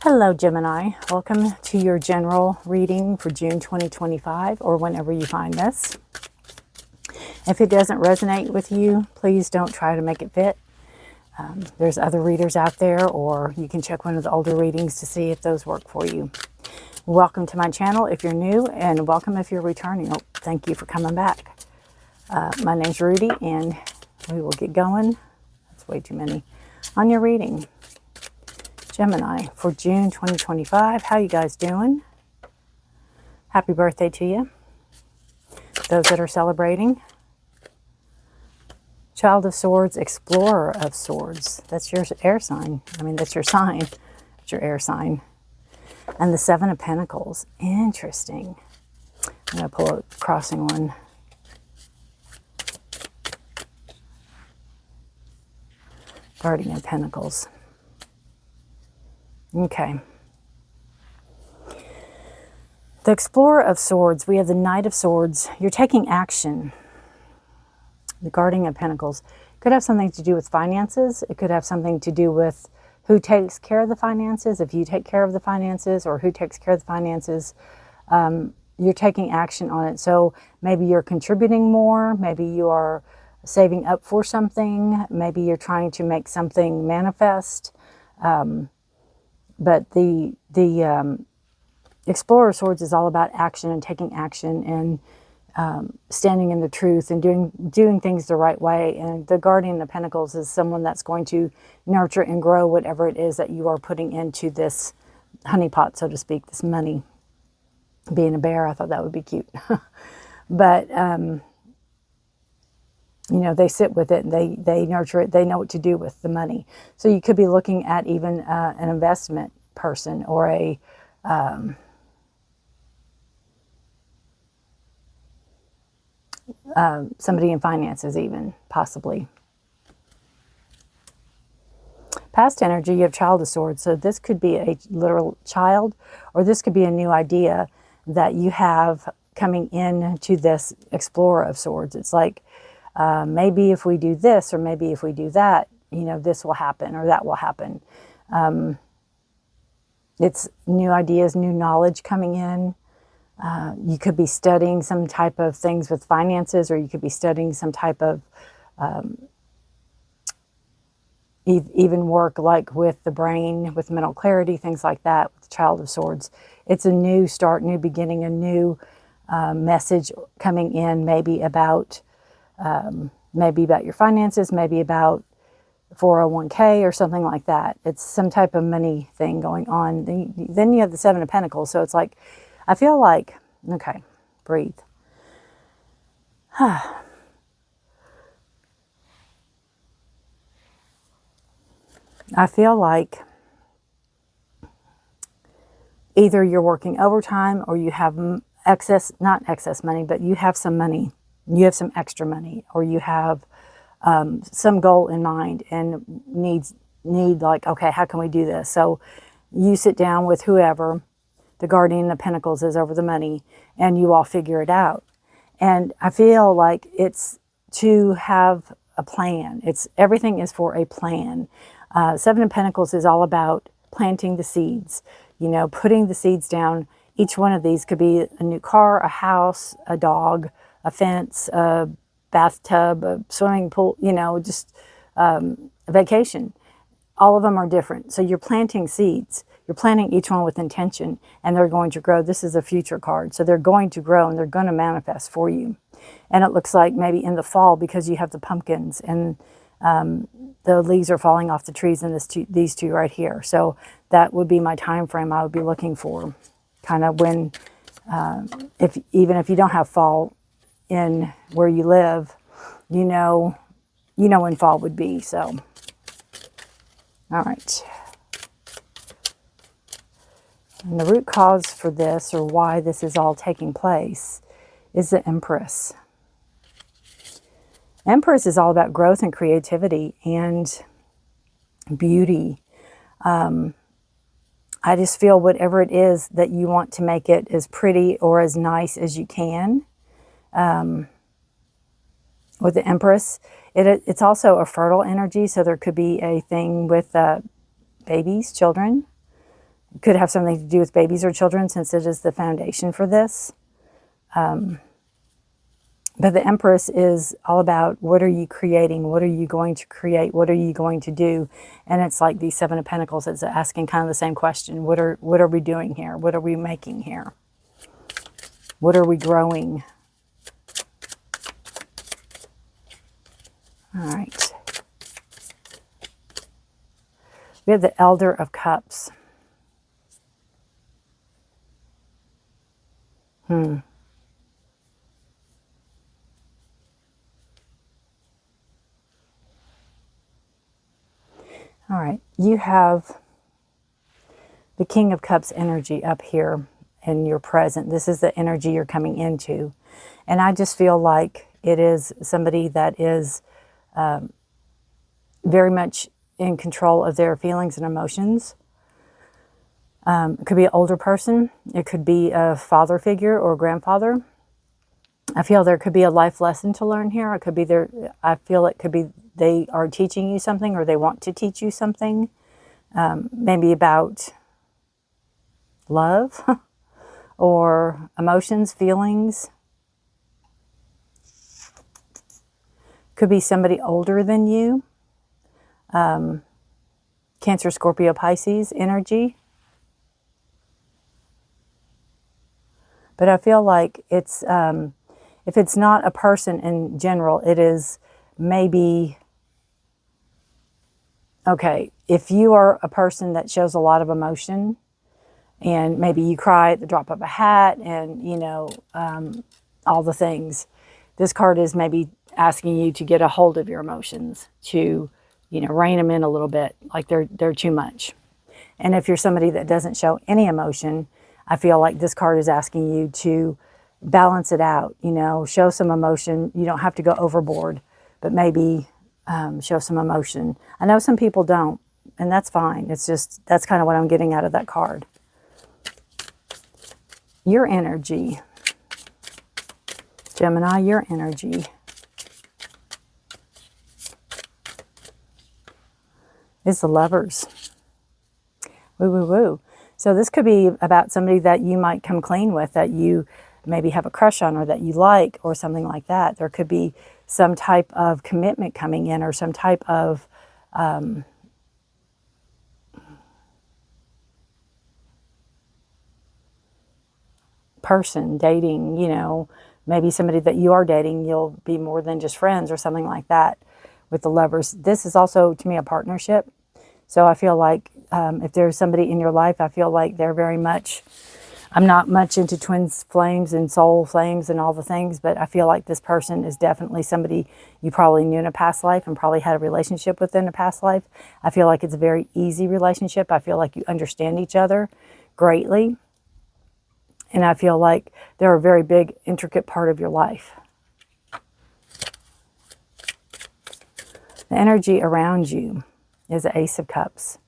Hello, Gemini. Welcome to your general reading for June 2025, or whenever you find this. If it doesn't resonate with you, please don't try to make it fit. There's other readers out there, or you can check one of the older readings to see if those work for you. Welcome to my channel if you're new, and welcome if you're returning. Oh, thank you for coming back. My name's Rudi, and we will get going. That's way too many. On your reading. Gemini for June 2025. How you guys doing? Happy birthday to you. Those that are celebrating. Child of Swords, Explorer of Swords. That's your air sign. That's your sign. It's your air sign. And the Seven of Pentacles. Interesting. I'm going to pull a crossing one. Guardian of Pentacles. Okay. The Explorer of Swords, we have the Knight of Swords. You're taking action. The Guardian of Pentacles could have something to do with finances. It could have something to do with who takes care of the finances, if you take care of the finances, or who takes care of the finances. You're taking action on it. So maybe you're contributing more. Maybe you are saving up for something. Maybe you're trying to make something manifest. But the Explorer of Swords is all about action and taking action and standing in the truth and doing things the right way. And the Guardian of Pentacles is someone that's going to nurture and grow whatever it is that you are putting into this honeypot, so to speak, this money. Being a bear, I thought that would be cute. But, you know, they sit with it, and they nurture it. They know what to do with the money. So you could be looking at even an investment person, or a somebody in finances even, possibly. Past energy, you have Child of Swords. So this could be a literal child, or this could be a new idea that you have coming into this Explorer of Swords. It's like, maybe if we do this, or maybe if we do that, you know, this will happen, or that will happen. It's new ideas, new knowledge coming in. You could be studying some type of things with finances, or you could be studying some type of even work like with the brain, with mental clarity, things like that, with the Child of Swords. It's a new start, new beginning, a new message coming in, maybe about your finances, maybe about 401k or something like that. It's some type of money thing going on. Then you have the Seven of Pentacles. So it's like, I feel like, okay, breathe. I feel like either you're working overtime, or you have not excess money, but you have some money. You have some extra money, or you have some goal in mind and need like, okay, how can we do this? So you sit down with whoever the Guardian of Pentacles is over the money, and you all figure it out. And I feel like it's to have a plan. Everything is for a plan. Seven of Pentacles is all about planting the seeds, you know, putting the seeds down. Each one of these could be a new car, a house, a dog, a fence, a bathtub, a swimming pool, you know, just a vacation. All of them are different. So you're planting seeds. You're planting each one with intention, and they're going to grow. This is a future card. So they're going to grow, and they're going to manifest for you. And it looks like maybe in the fall, because you have the pumpkins, and the leaves are falling off the trees in these two right here. So that would be my time frame I would be looking for. Kind of when, even if you don't have fall in where you live, you know when fall would be. So, all right. And the root cause for this, or why this is all taking place, is the Empress. Empress is all about growth and creativity and beauty. I just feel whatever it is that you want to make it as pretty or as nice as you can. With the Empress, it's also a fertile energy, so there could be a thing with babies, children. Could have something to do with babies or children, since it is the foundation for this. But the Empress is all about, what are you creating? What are you going to create? What are you going to do? And it's like the Seven of Pentacles. It's asking kind of the same question. What are we doing here? What are we making here? What are we growing? All right. We have the Elder of Cups. All right, you have the King of Cups energy up here in your present. This is the energy you're coming into. And I just feel like it is somebody that is very much in control of their feelings and emotions. It could be an older person. It could be a father figure or a grandfather. I feel there could be a life lesson to learn here. It could be I feel it could be they are teaching you something, or they want to teach you something. Maybe about love or emotions, feelings. Could be somebody older than you. Cancer, Scorpio, Pisces energy. But I feel like it's, if it's not a person in general, it is maybe, okay, if you are a person that shows a lot of emotion, and maybe you cry at the drop of a hat, and, you know, all the things, this card is maybe asking you to get a hold of your emotions, to, you know, rein them in a little bit, like they're too much. And if you're somebody that doesn't show any emotion, I feel like this card is asking you to balance it out, you know, show some emotion. You don't have to go overboard, but maybe show some emotion. I know some people don't, and that's fine. It's just, that's kind of what I'm getting out of that card. Your energy. Gemini, your energy is the Lovers. Woo, woo, woo. So this could be about somebody that you might come clean with, that you maybe have a crush on, or that you like, or something like that. There could be some type of commitment coming in, or some type of person dating, you know, maybe somebody that you are dating, you'll be more than just friends, or something like that with the Lovers. This is also, to me, a partnership. So I feel like if there's somebody in your life, I feel like they're very much, I'm not much into twin flames and soul flames and all the things, but I feel like this person is definitely somebody you probably knew in a past life and probably had a relationship with in a past life. I feel like it's a very easy relationship. I feel like you understand each other greatly. And I feel like they're a very big, intricate part of your life. The energy around you is the Ace of Cups.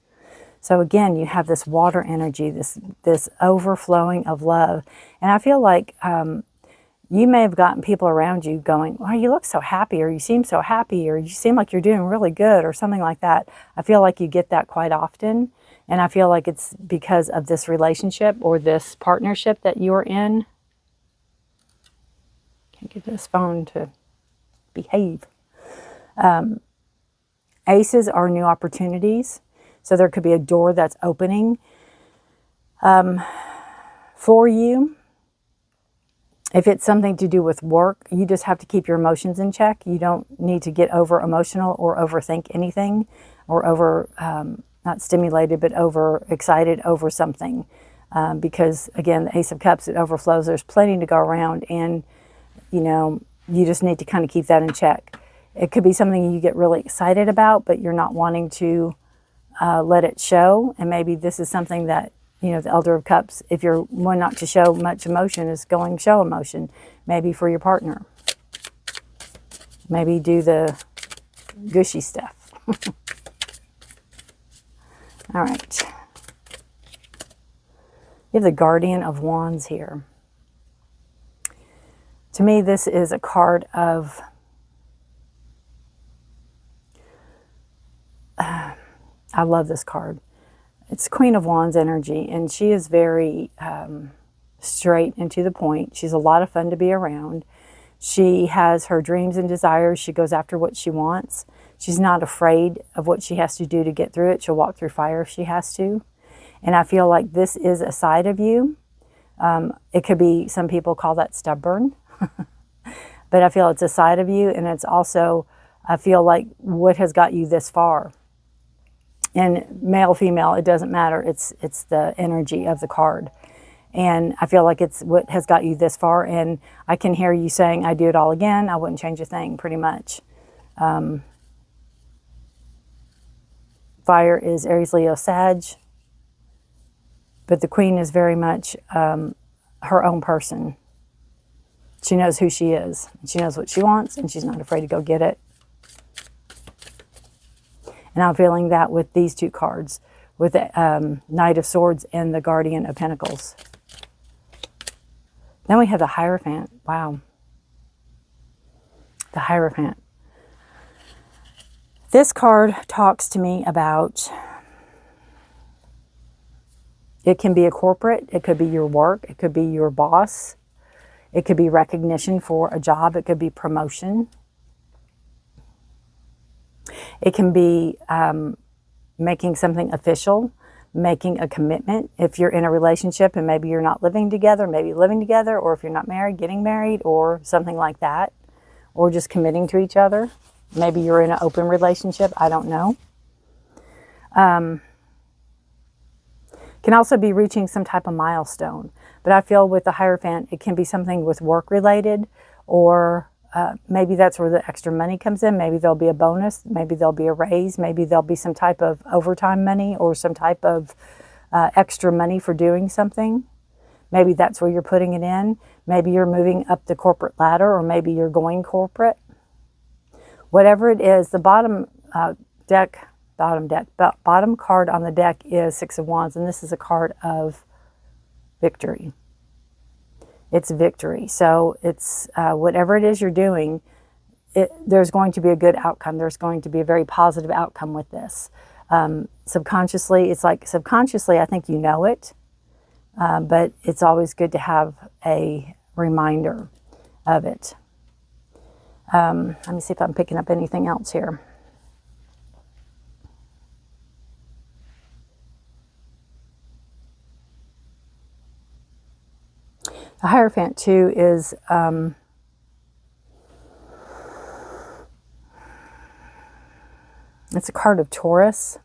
So again, you have this water energy, this overflowing of love. And I feel like you may have gotten people around you going, "Wow, you look so happy," or "You seem so happy," or "You seem like you're doing really good," or something like that. I feel like you get that quite often. And I feel like it's because of this relationship or this partnership that you're in. Can't get this phone to behave. Aces are new opportunities. So there could be a door that's opening for you. If it's something to do with work, you just have to keep your emotions in check. You don't need to get over emotional or overthink anything, or over, not stimulated, but over excited over something. Because again, the Ace of Cups, it overflows. There's plenty to go around, and, you know, you just need to kind of keep that in check. It could be something you get really excited about, but you're not wanting to let it show. And maybe this is something that, you know, the Elder of Cups, if you're one not to show much emotion, is going to show emotion, maybe for your partner. Maybe do the gushy stuff. All right. You have the Guardian of Wands here. To me, this is a card of I love this card. it's Queen of Wands energy, and she is very straight and to the point. She's a lot of fun to be around. She has her dreams and desires. She goes after what she wants. She's not afraid of what she has to do to get through it. She'll walk through fire if she has to. And I feel like this is a side of you. It could be, some people call that stubborn. But I feel it's a side of you, and it's also, I feel like, what has got you this far. And male, female, it doesn't matter. It's the energy of the card. And I feel like it's what has got you this far. And I can hear you saying, I do it all again. I wouldn't change a thing, pretty much. Fire is Aries, Leo, Sag. But the Queen is very much her own person. She knows who she is. She knows what she wants, and she's not afraid to go get it. And I'm feeling that with these two cards, with the Knight of Swords and the Guardian of Pentacles. Then we have the Hierophant. Wow. The Hierophant. This card talks to me about, it can be a corporate, it could be your work, it could be your boss, it could be recognition for a job, it could be promotion. It can be making something official, making a commitment. If you're in a relationship and maybe you're not living together, maybe living together, or if you're not married, getting married, or something like that, or just committing to each other. Maybe you're in an open relationship. I don't know. Can also be reaching some type of milestone. But I feel with the Hierophant, it can be something with work related, or maybe that's where the extra money comes in. Maybe there'll be a bonus. Maybe there'll be a raise. Maybe there'll be some type of overtime money, or some type of extra money for doing something. Maybe that's where you're putting it in. Maybe you're moving up the corporate ladder, or maybe you're going corporate. Whatever it is, the bottom card on the deck is Six of Wands, and this is a card of victory. It's victory. So it's whatever it is you're doing, there's going to be a good outcome. There's going to be a very positive outcome with this. Subconsciously, it's like subconsciously, I think you know it, but it's always good to have a reminder of it. Let me see if I'm picking up anything else here. The Hierophant too is it's a card of Taurus.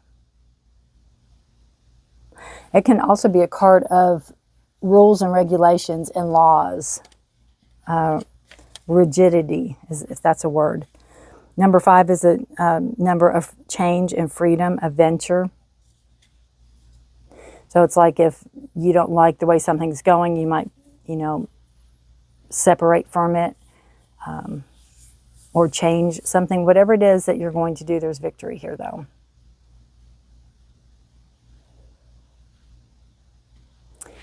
It can also be a card of rules and regulations and laws. Rigidity, if that's a word. Number 5 is a number of change and freedom, adventure. So it's like if you don't like the way something's going, you might, separate from it, or change something. Whatever it is that you're going to do, there's victory here, though.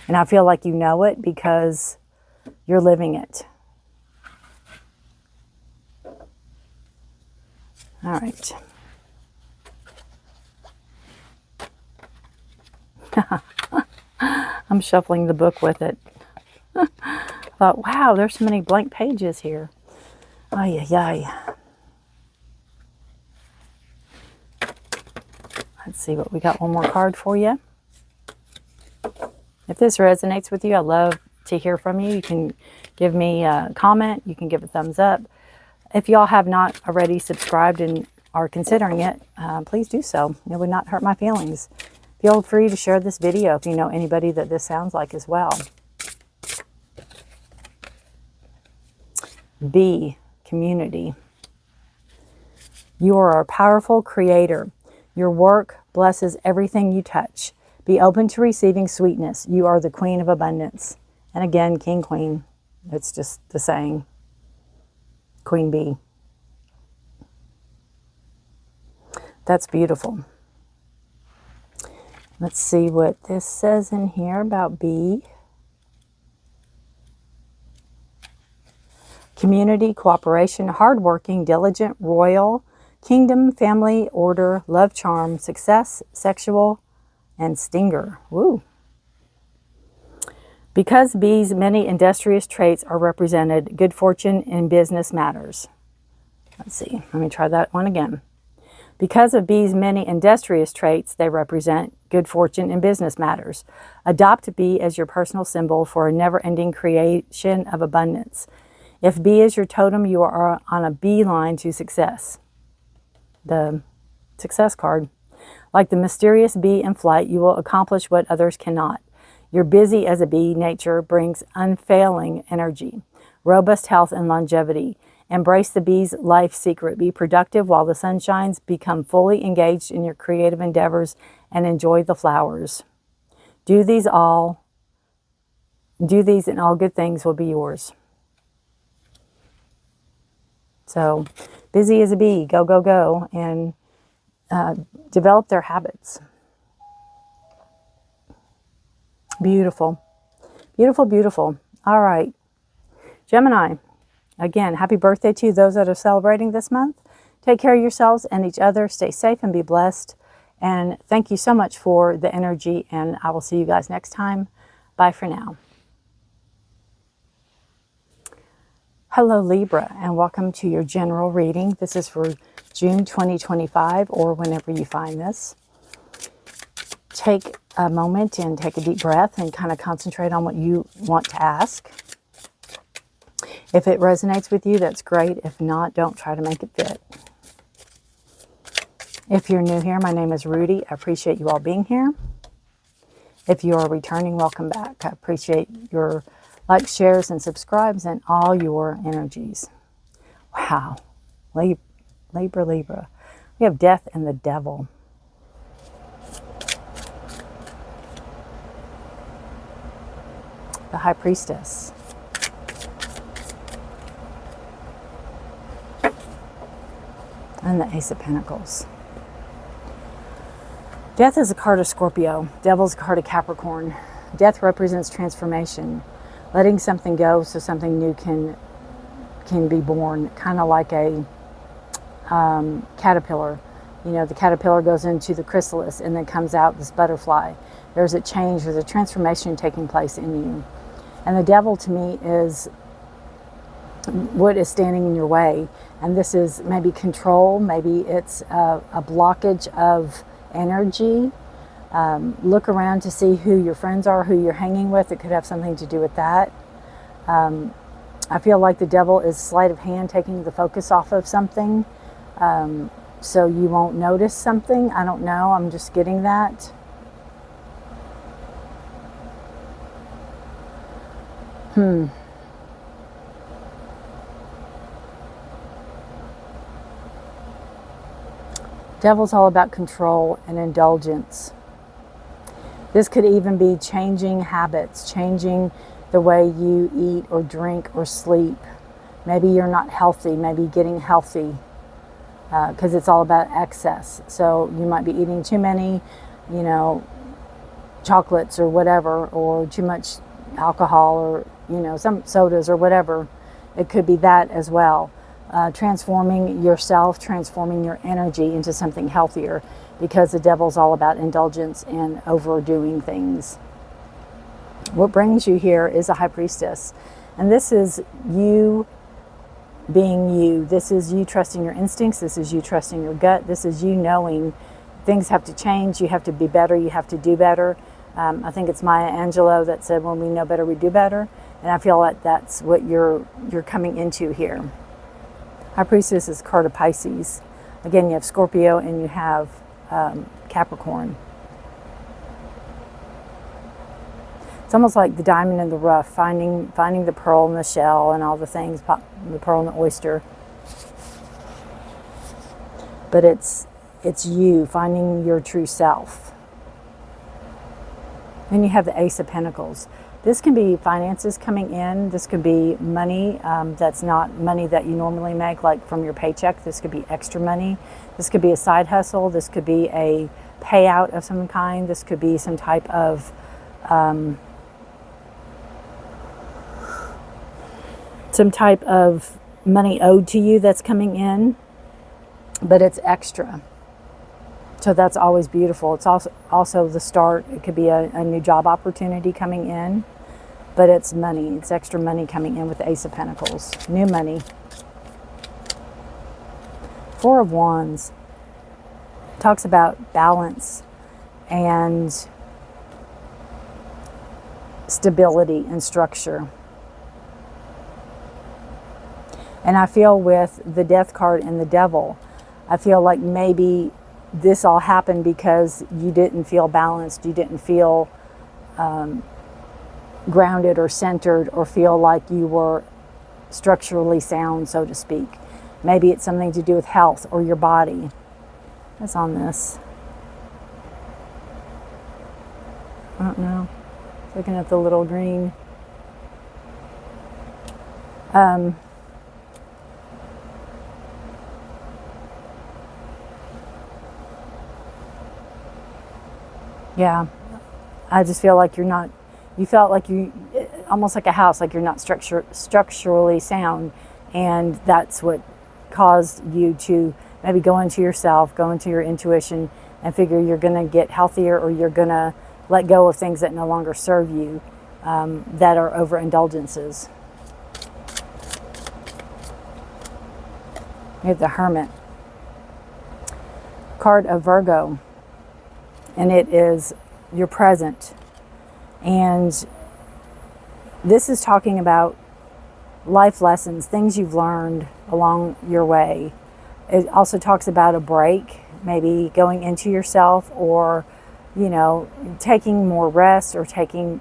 And I feel like you know it because you're living it. All right. I'm shuffling the book with it. Thought, wow, there's so many blank pages here. Ay, ay, ay. Let's see what we got. One more card for you. If this resonates with you, I'd love to hear from you. You can give me a comment. You can give a thumbs up. If y'all have not already subscribed and are considering it, please do so. It would not hurt my feelings. Feel free to share this video if you know anybody that this sounds like as well. B, community. You are a powerful creator. Your work blesses everything you touch. Be open to receiving sweetness. You are the queen of abundance. And again, king, queen. It's just the saying. Queen bee. That's beautiful. Let's see what this says in here about bee. Community, cooperation, hardworking, diligent, royal, kingdom, family, order, love, charm, success, sexual, and stinger. Woo. Because B's many industrious traits are represented, good fortune in business matters. Let's see. Let me try that one again. Because of B's many industrious traits, they represent good fortune in business matters. Adopt B as your personal symbol for a never-ending creation of abundance. If B is your totem, you are on a beeline to success. The success card. Like the mysterious bee in flight, you will accomplish what others cannot. You're busy as a bee. Nature brings unfailing energy, robust health, and longevity. Embrace the bee's life secret. Be productive while the sun shines. Become fully engaged in your creative endeavors and enjoy the flowers. Do these and all good things will be yours. So, busy as a bee. Go, go, go. And develop their habits. Beautiful. Beautiful, beautiful. All right. Gemini. Again, happy birthday to those that are celebrating this month. Take care of yourselves and each other. Stay safe and be blessed. And thank you so much for the energy. And I will see you guys next time. Bye for now. Hello, Libra, and welcome to your general reading. This is for June 2025, or whenever you find this. Take a moment and take a deep breath and kind of concentrate on what you want to ask. If it resonates with you, that's great. If not, don't try to make it fit. If you're new here, my name is Rudi. I appreciate you all being here. If you are returning, welcome back. I appreciate your likes, shares, and subscribes and all your energies. Wow. Libra, Libra. We have death and the devil. The High Priestess. And the Ace of Pentacles. Death is a card of Scorpio. Devil is a card of Capricorn. Death represents transformation. Letting something go so something new can be born. Kind of like a caterpillar. You know, the caterpillar goes into the chrysalis and then comes out this butterfly. There's a change, there's a transformation taking place in you. And the devil to me is what is standing in your way. And this is maybe control, maybe it's a blockage of energy. Look around to see who your friends are, who you're hanging with. It could have something to do with that. I feel like the devil is sleight of hand taking the focus off of something. So you won't notice something. I don't know. I'm just getting that. Devil's all about control and indulgence. This could even be changing habits, changing the way you eat or drink or sleep. Maybe you're not healthy, maybe getting healthy, because it's all about excess. So you might be eating too many, you know, chocolates or whatever, or too much alcohol, or, you know, some sodas or whatever. It could be that as well. Transforming yourself, transforming your energy into something healthier, because the devil's all about indulgence and overdoing things. What brings you here is a High Priestess. And this is you being you. This is you trusting your instincts. This is you trusting your gut. This is you knowing things have to change. You have to be better. You have to do better. I think it's Maya Angelou that said, when we know better, we do better. And I feel like that's what you're coming into here. High Priestess is a card of Pisces. Again, you have Scorpio and you have Capricorn. It's almost like the diamond in the rough, finding the pearl in the shell and all the things, the pearl and the oyster. But it's you finding your true self. Then you have the Ace of Pentacles. This can be finances coming in. This could be money that's not money that you normally make, like from your paycheck. This could be extra money. This could be a side hustle. This could be a payout of some kind. This could be some type of money owed to you that's coming in, but it's extra. So that's always beautiful. It's also the start. It could be a new job opportunity coming in, but it's money. It's extra money coming in with the Ace of Pentacles. New money. Four of Wands talks about balance and stability and structure. And I feel with the Death card and the Devil, I feel like maybe this all happened because you didn't feel balanced, you didn't feel grounded or centered, or feel like you were structurally sound, so to speak. Maybe it's something to do with health or your body. What's on this? I don't know. Looking at the little green. Yeah, I just feel like you're not, you felt like you, almost like a house, like you're not structurally sound. And that's what caused you to maybe go into yourself, go into your intuition, and figure you're going to get healthier, or you're going to let go of things that no longer serve you, that are overindulgences. You have the Hermit. Card of Virgo. And it is your present. And this is talking about life lessons, things you've learned along your way. It also talks about a break, maybe going into yourself, or, you know, taking more rest, or taking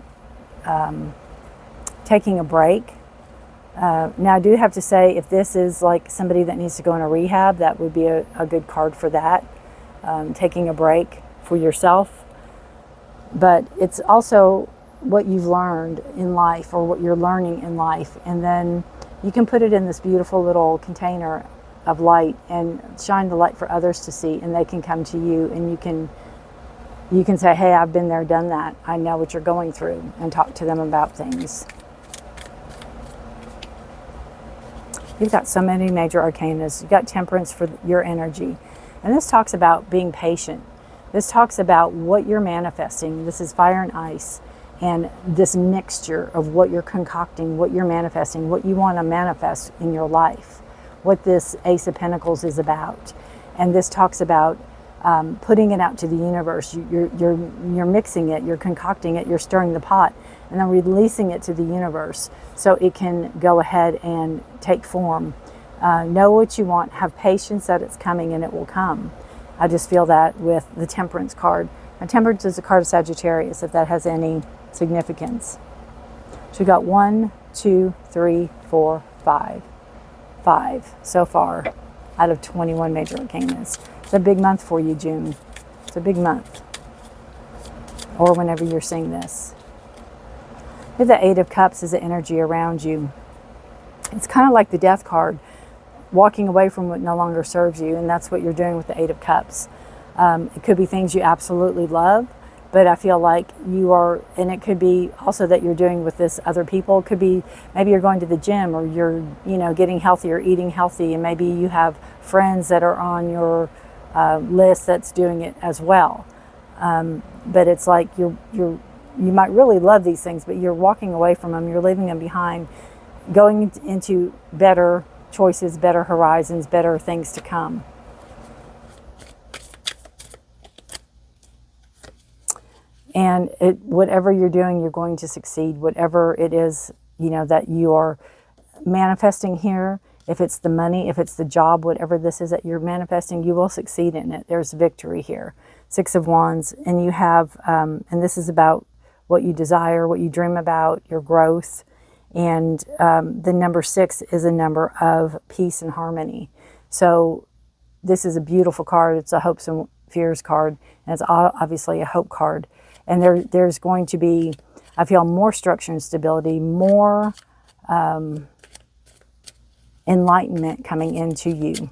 a break. Now, I do have to say, if this is like somebody that needs to go in a rehab, that would be a good card for that, taking a break for yourself. But it's also what you've learned in life, or what you're learning in life, and then you can put it in this beautiful little container of light and shine the light for others to see, and they can come to you, and you can say, hey, I've been there, done that, I know what you're going through, and talk to them about things. You've got so many major arcanas. You've got Temperance for your energy, and this talks about being patient. This talks about what you're manifesting. This is fire and ice, and this mixture of what you're concocting, what you're manifesting, what you want to manifest in your life, what this Ace of Pentacles is about. And this talks about putting it out to the universe. You're mixing it, you're concocting it, you're stirring the pot, and then releasing it to the universe so it can go ahead and take form. Know what you want, have patience that it's coming, and it will come. I just feel that with the Temperance card. Now, Temperance is a card of Sagittarius, if that has any significance. So we got 1, 2, 3, 4, 5. 5 so far out of 21 major arcanas. It's a big month for you, June. It's a big month. Or whenever you're seeing this. The Eight of Cups is the energy around you. It's kind of like the Death card, walking away from what no longer serves you, and that's what you're doing with the Eight of Cups. It could be things you absolutely love, but I feel like you are, and it could be also that you're doing with this other people. It could be maybe you're going to the gym, or you're, you know, getting healthy or eating healthy, and maybe you have friends that are on your list that's doing it as well. But it's like you might really love these things, but you're walking away from them, you're leaving them behind, going into better choices, better horizons, better things to come. And whatever you're doing, you're going to succeed. Whatever it is, you know, that you are manifesting here, if it's the money, if it's the job, whatever this is that you're manifesting, you will succeed in it. There's victory here. 6 of Wands, and you have, and this is about what you desire, what you dream about, your growth. And the number 6 is a number of peace and harmony. So this is a beautiful card. It's a hopes and fears card, and it's obviously a hope card. And there's going to be, I feel, more structure and stability, more enlightenment coming into you.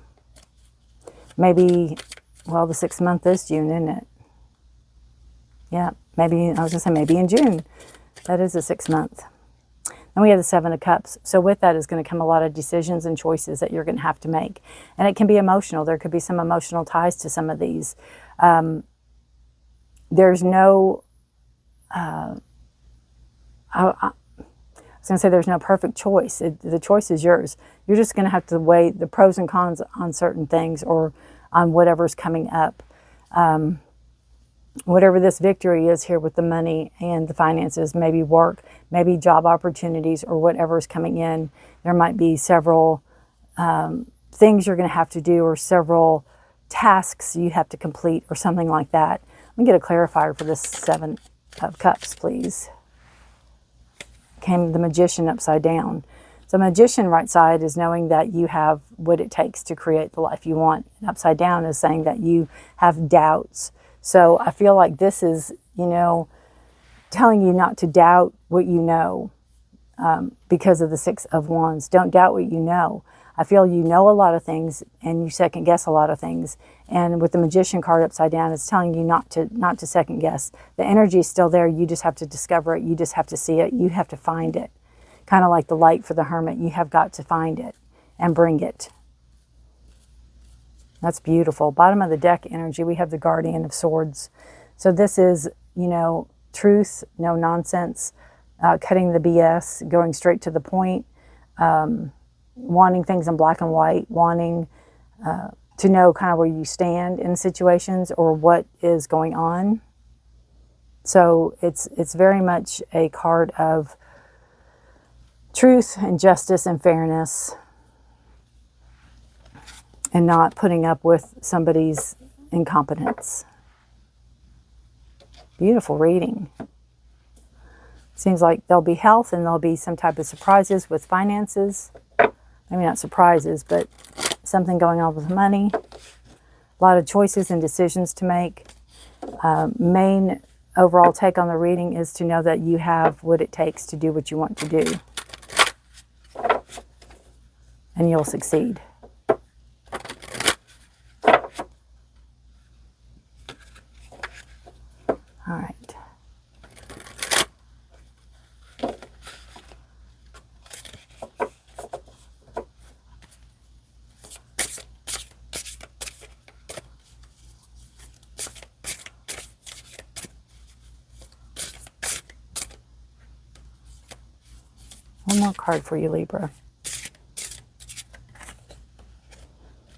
Maybe, well, the 6th month is June, isn't it? Yeah, maybe, I was going to say maybe in June. That is the 6th month. And we have the 7 of Cups. So with that is going to come a lot of decisions and choices that you're going to have to make. And it can be emotional. There could be some emotional ties to some of these. There's no, I was going to say there's no perfect choice. The choice is yours. You're just going to have to weigh the pros and cons on certain things or on whatever's coming up. Whatever this victory is here with the money and the finances, maybe work, maybe job opportunities or whatever is coming in. There might be several things you're going to have to do or several tasks you have to complete or something like that. Let me get a clarifier for this 7 of Cups, please. Came the Magician upside down. So Magician right side is knowing that you have what it takes to create the life you want. And upside down is saying that you have doubts. So I feel like this is, you know, telling you not to doubt what you know because of the 6 of Wands. Don't doubt what you know. I feel you know a lot of things and you second guess a lot of things. And with the Magician card upside down, it's telling you not to second guess. The energy is still there. You just have to discover it. You just have to see it. You have to find it. Kind of like the light for the Hermit. You have got to find it and bring it. That's beautiful. Bottom of the deck energy, we have the Guardian of Swords. So this is, you know, truth, no nonsense, cutting the BS, going straight to the point, wanting things in black and white, wanting to know kind of where you stand in situations or what is going on. So it's very much a card of truth and justice and fairness, and not putting up with somebody's incompetence. Beautiful reading. Seems like there'll be health and there'll be some type of surprises with finances. Maybe not surprises, but something going on with money. A lot of choices and decisions to make. Main overall take on the reading is to know that you have what it takes to do what you want to do. And you'll succeed. All right. One more card for you, Libra.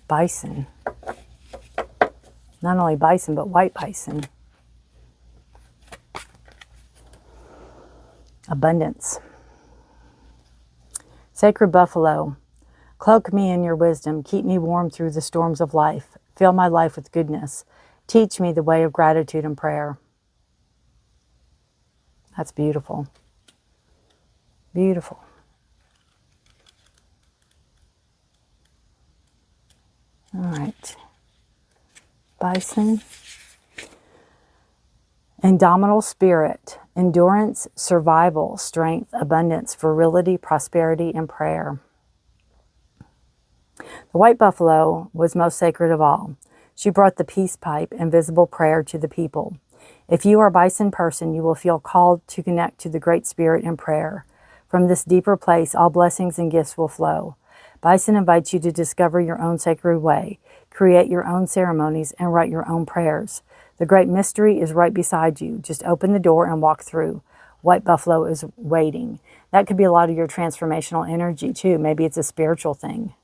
Bison. Not only bison, but white bison. Abundance. Sacred buffalo, cloak me in your wisdom. Keep me warm through the storms of life. Fill my life with goodness. Teach me the way of gratitude and prayer. That's beautiful. Beautiful. All right. Bison. Indomitable spirit, endurance, survival, strength, abundance, virility, prosperity, and prayer. The white buffalo was most sacred of all. She brought the peace pipe and visible prayer to the people. If you are a bison person, you will feel called to connect to the Great Spirit in prayer. From this deeper place, all blessings and gifts will flow. Bison invites you to discover your own sacred way, create your own ceremonies, and write your own prayers. The great mystery is right beside you. Just open the door and walk through. White buffalo is waiting. That could be a lot of your transformational energy too. Maybe it's a spiritual thing.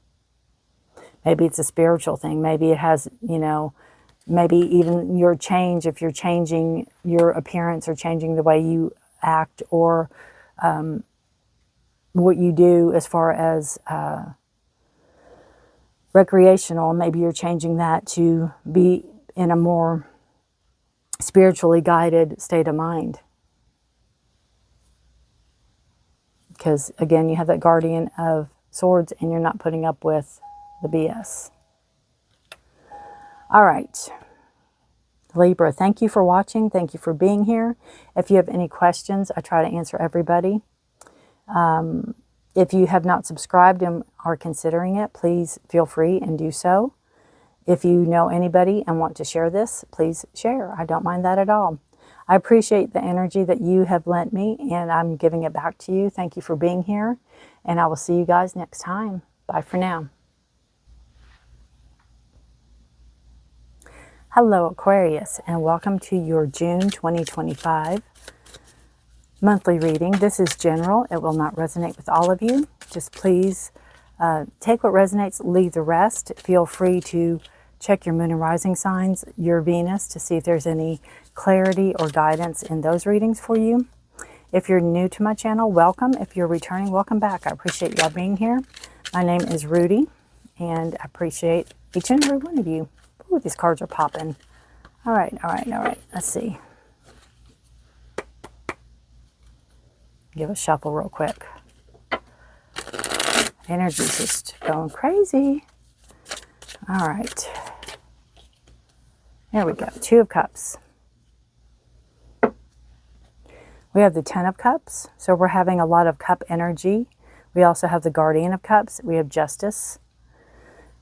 Maybe it's a spiritual thing. Maybe it has, you know, maybe even your change, if you're changing your appearance or changing the way you act or what you do as far as recreational, maybe you're changing that to be in a more spiritually guided state of mind. Because again, you have that Guardian of Swords and you're not putting up with the BS. All right. Libra, thank you for watching. Thank you for being here. If you have any questions, I try to answer everybody. If you have not subscribed and are considering it, please feel free and do so. If you know anybody and want to share this, please share. I don't mind that at all. I appreciate the energy that you have lent me, and I'm giving it back to you. Thank you for being here, and I will see you guys next time. Bye for now. Hello Aquarius, and welcome to your June 2025 monthly reading. This is general. It will not resonate with all of you. Just please take what resonates, leave the rest. Feel free to check your moon and rising signs, your Venus, to see if there's any clarity or guidance in those readings for you. If you're new to my channel, welcome. If you're returning, welcome back. I appreciate y'all being here. My name is Rudi, and I appreciate each and every one of you. Ooh, these cards are popping. All right. Let's see. Give a shuffle real quick. Energy's just going crazy. All right. There we go. Two of Cups. We have the Ten of Cups. So we're having a lot of cup energy. We also have the Guardian of Cups. We have Justice,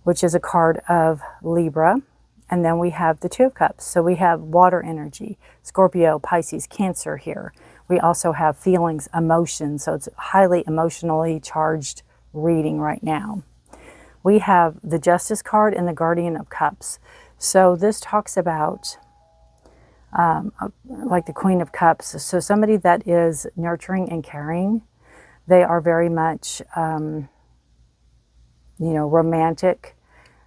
which is a card of Libra. And then we have the Two of Cups. So we have water energy, Scorpio, Pisces, Cancer here. We also have feelings, emotions. So it's a highly emotionally charged reading right now. We have the Justice card and the Guardian of Cups. So this talks about like the Queen of Cups. So somebody that is nurturing and caring. They are very much, romantic.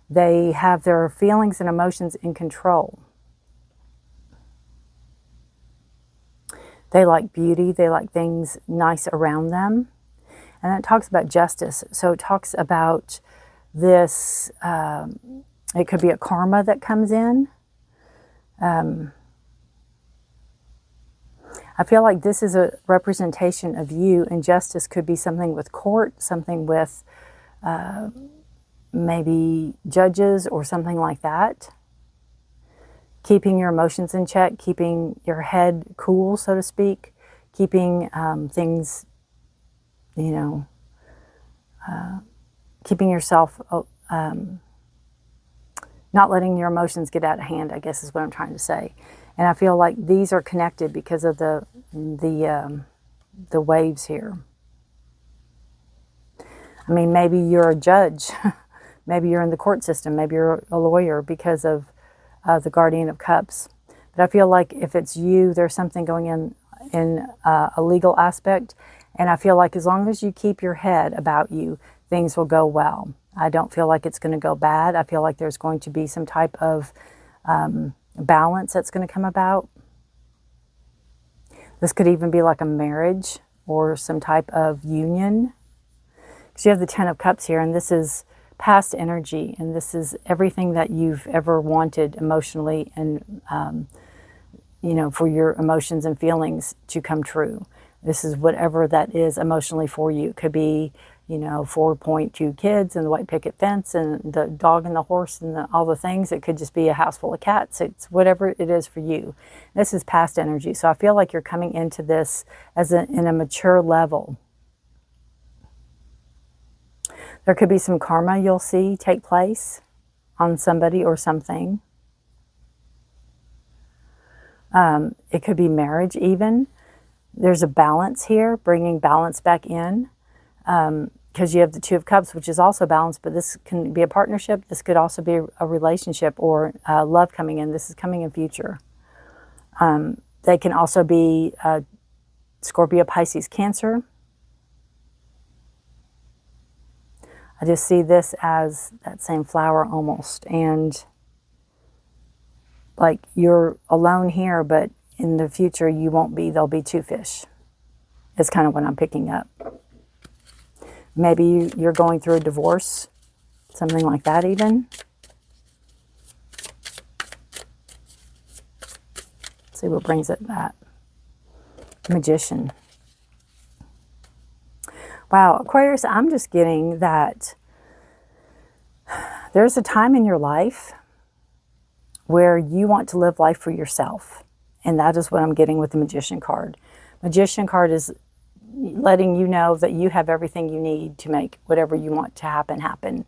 They have their feelings and emotions in control. They like beauty. They like things nice around them. And then it talks about justice. So it talks about this, it could be a karma that comes in. I feel like this is a representation of you, and justice could be something with court, something with maybe judges or something like that. Keeping your emotions in check, keeping your head cool, so to speak, keeping things, keeping yourself, not letting your emotions get out of hand, I guess is what I'm trying to say. And I feel like these are connected because of the waves here. I mean, maybe you're a judge. Maybe you're in the court system. Maybe you're a lawyer because of the Guardian of Cups. But I feel like if it's you, there's something going in a legal aspect. And I feel like as long as you keep your head about you, things will go well. I don't feel like it's going to go bad. I feel like there's going to be some type of balance that's going to come about. This could even be like a marriage or some type of union. Because you have the Ten of Cups here, and this is past energy, and this is everything that you've ever wanted emotionally and, for your emotions and feelings to come true. This is whatever that is emotionally for you. It could be, 4.2 kids and the white picket fence and the dog and the horse and all the things. It could just be a house full of cats. It's whatever it is for you. This is past energy. So I feel like you're coming into this in a mature level. There could be some karma you'll see take place on somebody or something. It could be marriage even. There's a balance here, bringing balance back in. Because you have the Two of Cups, which is also balanced, but this can be a partnership. This could also be a relationship or love coming in. This is coming in future. They can also be Scorpio, Pisces, Cancer. I just see this as that same flower almost. And like you're alone here, but in the future you won't be. There'll be two fish. It's kind of what I'm picking up. Maybe you're going through a divorce, something like that even. Let's see what brings it that. Magician. Wow, Aquarius, I'm just getting that there's a time in your life where you want to live life for yourself. And that is what I'm getting with the Magician card. Magician card is letting you know that you have everything you need to make whatever you want to happen.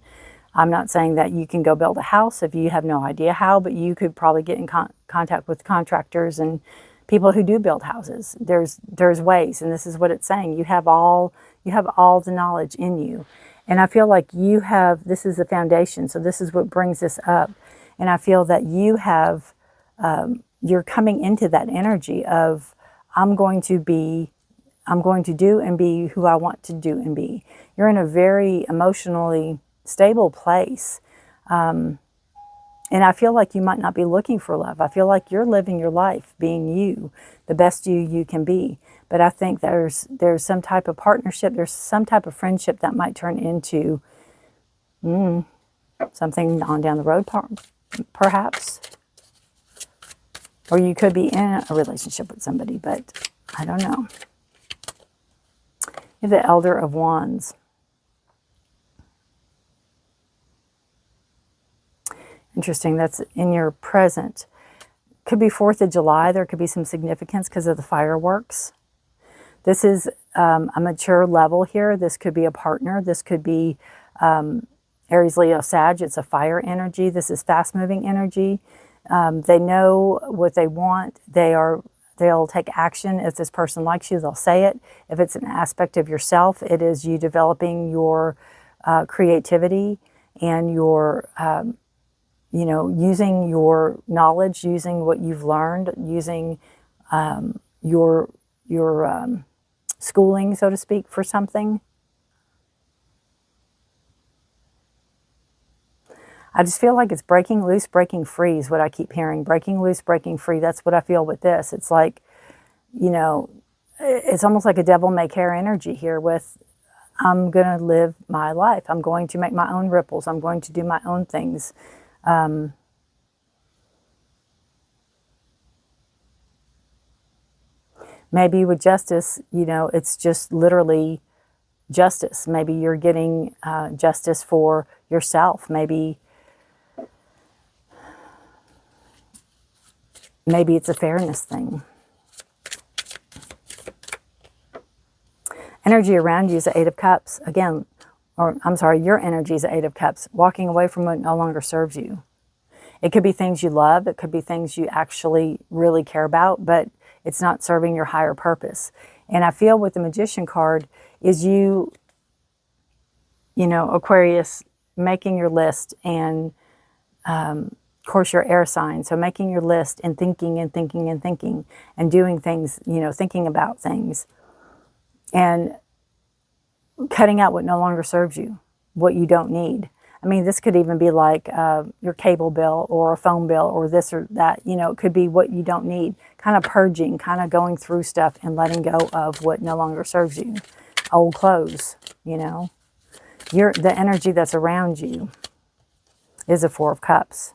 I'm not saying that you can go build a house if you have no idea how, but you could probably get in contact with contractors and people who do build houses. There's ways, and this is what it's saying. You have all the knowledge in you. And I feel like this is the foundation. So this is what brings this up. And I feel that you have you're coming into that energy of, I'm going to do and be who I want to do and be. You're in a very emotionally stable place. And I feel like you might not be looking for love. I feel like you're living your life being you, the best you can be. But I think there's some type of partnership, there's some type of friendship that might turn into something on down the road, perhaps. Or you could be in a relationship with somebody, but I don't know. You have the Elder of Wands. Interesting, that's in your present. Could be 4th of July. There could be some significance because of the fireworks. This is a mature level here. This could be a partner. This could be Aries, Leo, Sag. It's a fire energy. This is fast-moving energy. They know what they want. They'll take action. If this person likes you, they'll say it. If it's an aspect of yourself, it is you developing your creativity and your using your knowledge, using what you've learned, using your schooling, so to speak, for something. I just feel like it's breaking loose, breaking free is what I keep hearing. Breaking loose, breaking free. That's what I feel with this. It's like, it's almost like a devil may care energy here with, I'm going to live my life. I'm going to make my own ripples. I'm going to do my own things. Maybe with justice, it's just literally justice. Maybe you're getting justice for yourself. Maybe it's a fairness thing. Energy around you is the 8 of Cups. Again, or I'm sorry, your energy is the 8 of Cups. Walking away from what no longer serves you. It could be things you love. It could be things you actually really care about, but it's not serving your higher purpose. And I feel with the Magician card is Aquarius, making your list and, of course, your air sign. So making your list and thinking and thinking and thinking and doing things, thinking about things. And cutting out what no longer serves you, what you don't need. I mean, this could even be like your cable bill or a phone bill or this or that. It could be what you don't need. Kind of purging, kind of going through stuff and letting go of what no longer serves you. Old clothes, the energy that's around you is a 4 of Cups.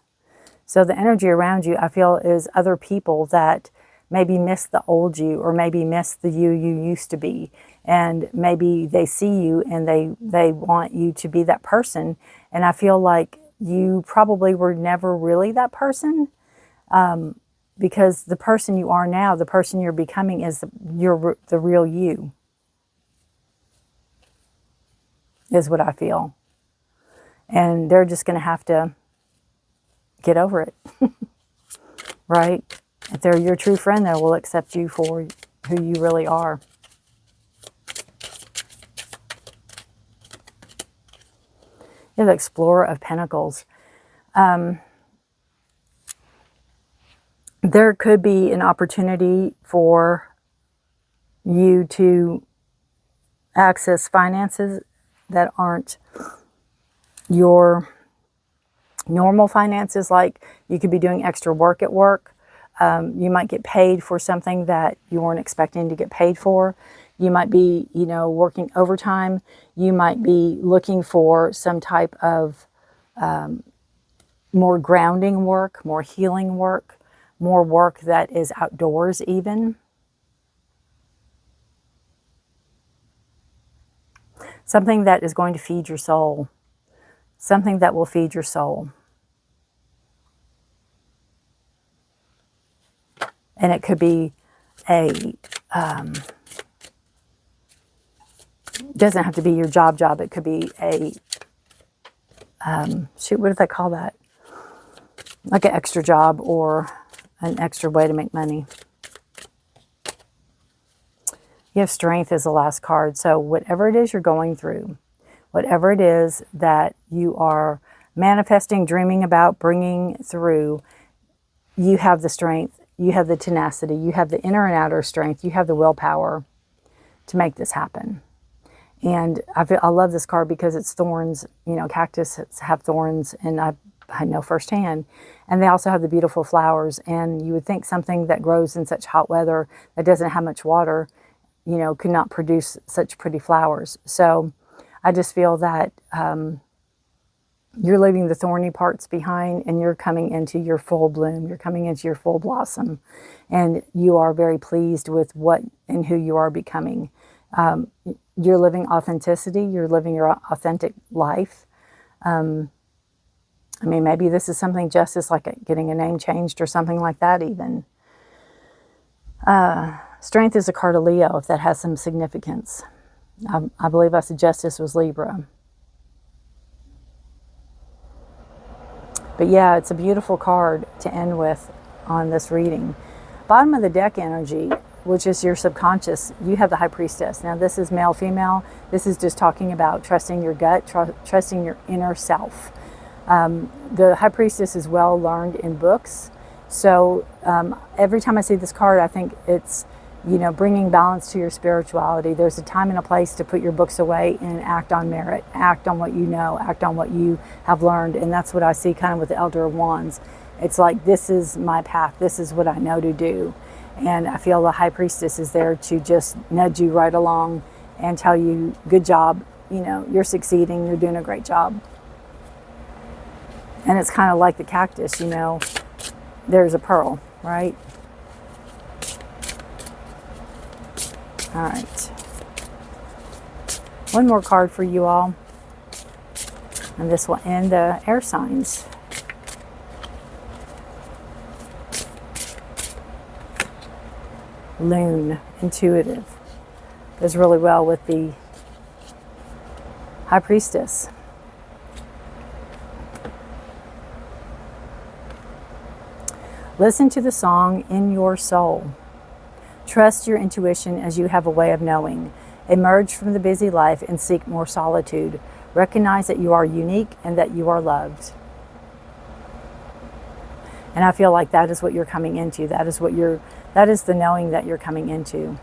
So the energy around you, I feel, is other people that maybe miss the old you or maybe miss the you used to be. And maybe they see you and they want you to be that person. And I feel like you probably were never really that person because the person you are now, the person you're becoming is the real you, is what I feel. And they're just going to have to get over it, right? If they're your true friend, they will accept you for who you really are. You have the Explorer of Pentacles. There could be an opportunity for you to access finances that aren't your normal finances. Like you could be doing extra work at work. You might get paid for something that you weren't expecting to get paid for. You might be, working overtime. You might be looking for some type of more grounding work, more healing work, more work that is outdoors even. Something that is going to feed your soul. Something that will feed your soul. And it could be doesn't have to be your job. It could be a, what do they call that? Like an extra job or an extra way to make money. You have Strength as the last card. So whatever it is you're going through, whatever it is that you are manifesting, dreaming about, bringing through, you have the strength, you have the tenacity, you have the inner and outer strength, you have the willpower to make this happen. And I love this card because it's thorns. You know, cactus have thorns, and I know firsthand. And they also have the beautiful flowers. And you would think something that grows in such hot weather that doesn't have much water, you know, could not produce such pretty flowers. So I just feel that you're leaving the thorny parts behind, and you're coming into your full bloom. You're coming into your full blossom. And you are very pleased with what and who you are becoming. You're living authenticity. You're living your authentic life. I mean, maybe this is something justice, like getting a name changed or something like that even. Strength is a card of Leo, if that has some significance. I believe I said justice was Libra. But yeah, it's a beautiful card to end with on this reading. Bottom of the deck energy, which is your subconscious, you have the High Priestess. Now this is male, female. This is just talking about trusting your gut, trusting your inner self. The High Priestess is well learned in books. So every time I see this card, I think it's, you know, bringing balance to your spirituality. There's a time and a place to put your books away and act on merit, act on what you know, act on what you have learned. And that's what I see kind of with the Elder of Wands. It's like, this is my path. This is what I know to do. And I feel the High Priestess is there to just nudge you right along and tell you, good job, you know, you're succeeding, you're doing a great job. And it's kind of like the cactus, you know, there's a pearl, right? All right. One more card for you all. And this will end the air signs. Loon, intuitive. Goes really well with the High Priestess. Listen to the song in your soul. Trust your intuition, as you have a way of knowing. Emerge from the busy life and seek more solitude. Recognize that you are unique and that you are loved. And I feel like that is what you're coming into. That is the knowing that you're coming into.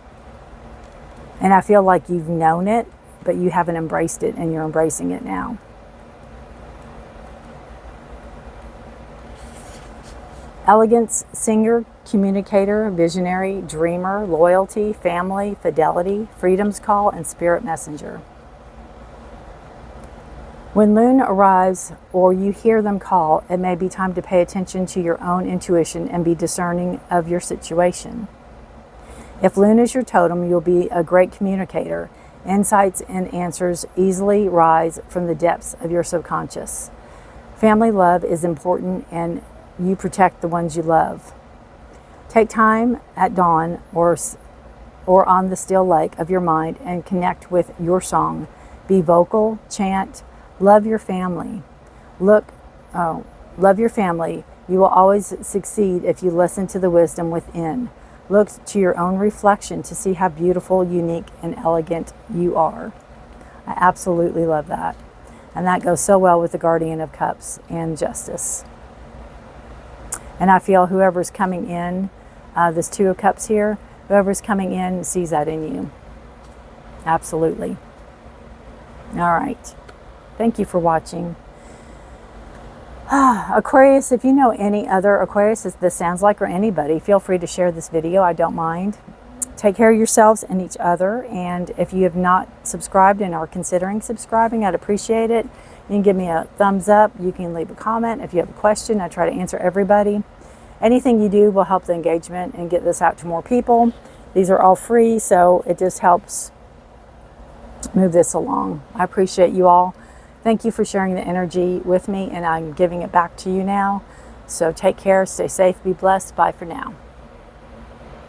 And I feel like you've known it, but you haven't embraced it, and you're embracing it now. Elegance, singer, communicator, visionary, dreamer, loyalty, family, fidelity, freedom's call, and spirit messenger. When Loon arrives or you hear them call, it may be time to pay attention to your own intuition and be discerning of your situation. If Loon is your totem, you'll be a great communicator. Insights and answers easily rise from the depths of your subconscious. Family love is important, and you protect the ones you love. Take time at dawn or on the still lake of your mind and connect with your song. Be vocal, chant, love your family. Love your family. You will always succeed if you listen to the wisdom within. Look to your own reflection to see how beautiful, unique, and elegant you are. I absolutely love that. And that goes so well with the Guardian of Cups and Justice. And I feel whoever's coming in, this Two of Cups here, whoever's coming in sees that in you. Absolutely. All right. Thank you for watching. Aquarius, if you know any other Aquarius this sounds like, or anybody, feel free to share this video. I don't mind. Take care of yourselves and each other. And if you have not subscribed and are considering subscribing, I'd appreciate it. You can give me a thumbs up. You can leave a comment. If you have a question, I try to answer everybody. Anything you do will help the engagement and get this out to more people. These are all free, so it just helps move this along. I appreciate you all. Thank you for sharing the energy with me, and I'm giving it back to you now. So take care, stay safe, be blessed. Bye for now.